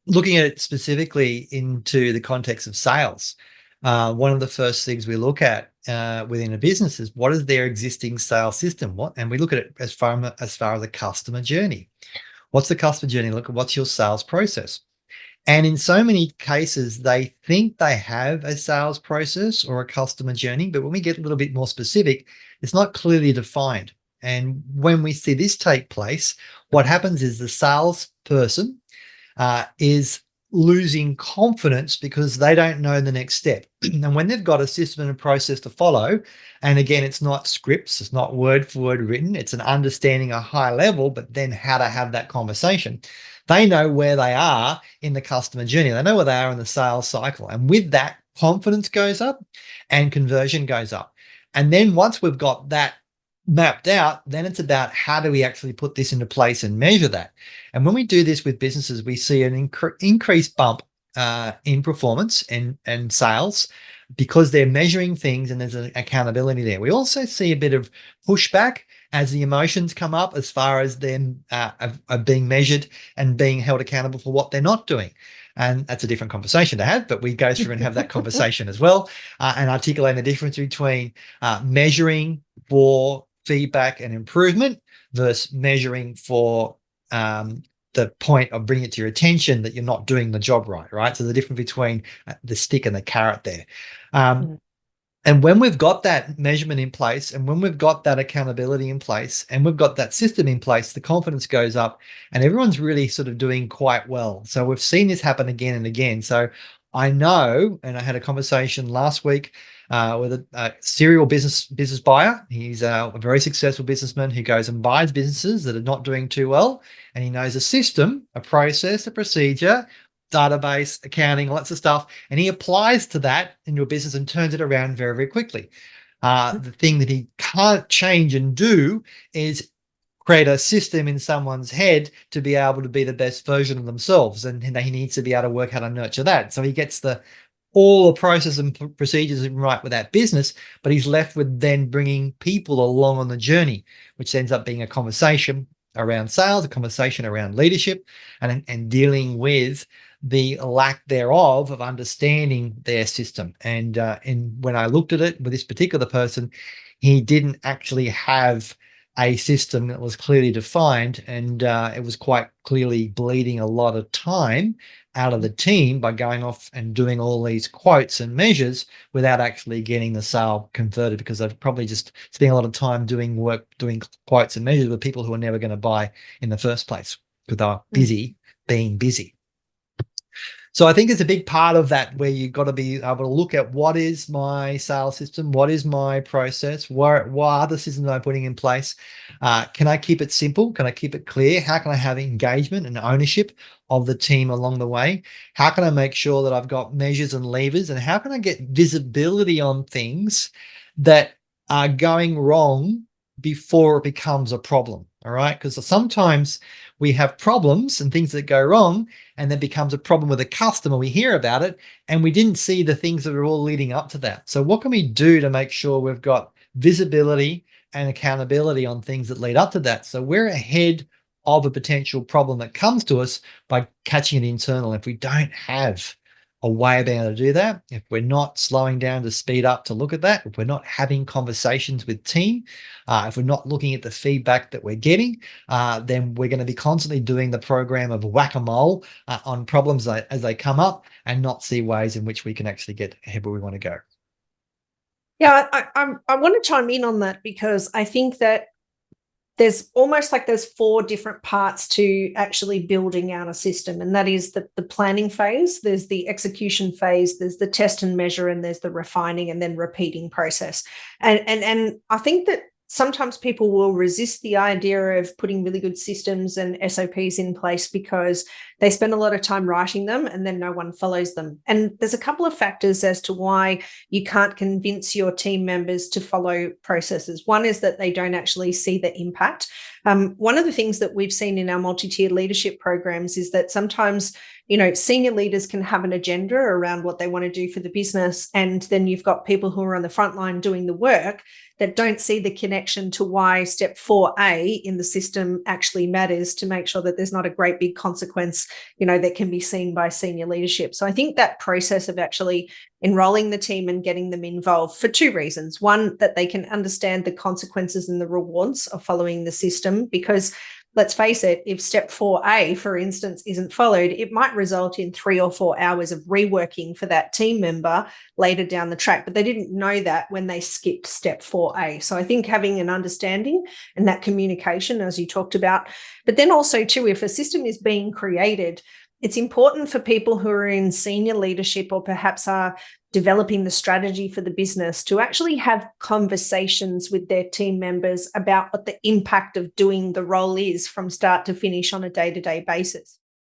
looking at it specifically into the context of sales, one of the first things we look at within a business is what is their existing sales system? And we look at it as far as a customer journey. What's the customer journey? Look at what's your sales process. And in so many cases, they think they have a sales process or a customer journey, but when we get a little bit more specific, it's not clearly defined. And when we see this take place, what happens is the salesperson is losing confidence because they don't know the next step. And when they've got a system and a process to follow, and again, it's not scripts, it's not word for word written, it's an understanding a high level, but then how to have that conversation. They know where they are in the customer journey. They know where they are in the sales cycle. And with that, confidence goes up and conversion goes up. And then once we've got that mapped out, then it's about how do we actually put this into place and measure that. And when we do this with businesses, we see an increased bump in performance and sales because they're measuring things and there's an accountability there. We also see a bit of pushback as the emotions come up as far as them of being measured and being held accountable for what they're not doing. And that's a different conversation to have, but we go through and have that conversation as well, and articulating the difference between measuring for feedback and improvement versus measuring for the point of bringing it to your attention that you're not doing the job right? So the difference between the stick and the carrot there. And when we've got that measurement in place and when we've got that accountability in place and we've got that system in place, the confidence goes up and everyone's really sort of doing quite well. So we've seen this happen again and again. So I know, and I had a conversation last week with a serial business buyer. He's a very successful businessman who goes and buys businesses that are not doing too well. And he knows a system, a process, a procedure, database, accounting, lots of stuff. And he applies to that into a business and turns it around very, very quickly. The thing that he can't change and do is create a system in someone's head to be able to be the best version of themselves. And he needs to be able to work how to nurture that. So he gets all the process and procedures right with that business, but he's left with then bringing people along on the journey, which ends up being a conversation around sales, a conversation around leadership, and dealing with the lack thereof of understanding their system. And when I looked at it with this particular person, he didn't actually have a system that was clearly defined, and it was quite clearly bleeding a lot of time out of the team by going off and doing all these quotes and measures without actually getting the sale converted, because they've probably just spent a lot of time doing quotes and measures with people who are never going to buy in the first place because they were busy being busy. So I think it's a big part of that where you've got to be able to look at what is my sales system, what is my process, what are the systems I'm putting in place? Can I keep it simple? Can I keep it clear? How can I have engagement and ownership of the team along the way? How can I make sure that I've got measures and levers? And how can I get visibility on things that are going wrong before it becomes a problem? All right. Because sometimes we have problems and things that go wrong, and then becomes a problem with a customer. We hear about it and we didn't see the things that are all leading up to that. So what can we do to make sure we've got visibility and accountability on things that lead up to that? So we're ahead of a potential problem that comes to us by catching it internal. If we don't have a way of being able to do that, if we're not slowing down to speed up to look at that, if we're not having conversations with team, if we're not looking at the feedback that we're getting, then we're going to be constantly doing the program of whack-a-mole on problems as they come up and not see ways in which we can actually get ahead where we want to go. Yeah, I want to chime in on that because I think that there's almost like there's 4 different parts to actually building out a system, and that is the planning phase, there's the execution phase, there's the test and measure, and there's the refining and then repeating process. And I think that sometimes people will resist the idea of putting really good systems and SOPs in place because they spend a lot of time writing them and then no one follows them. And there's a couple of factors as to why you can't convince your team members to follow processes. One is that they don't actually see the impact. One of the things that we've seen in our multi-tiered leadership programs is that sometimes, you know, senior leaders can have an agenda around what they want to do for the business. And then you've got people who are on the front line doing the work that don't see the connection to why step 4A in the system actually matters, to make sure that there's not a great big consequence, you know, that can be seen by senior leadership. So I think that process of actually enrolling the team and getting them involved for two reasons. One, that they can understand the consequences and the rewards of following the system, because let's face it, if step 4A, for instance, isn't followed, it might result in 3 or 4 hours of reworking for that team member later down the track. But they didn't know that when they skipped step 4A. So I think having an understanding and that communication, as you talked about, but then also too, if a system is being created, it's important for people who are in senior leadership or perhaps are developing the strategy for the business to actually have conversations with their team members about what the impact of doing the role is from start to finish on a day-to-day basis.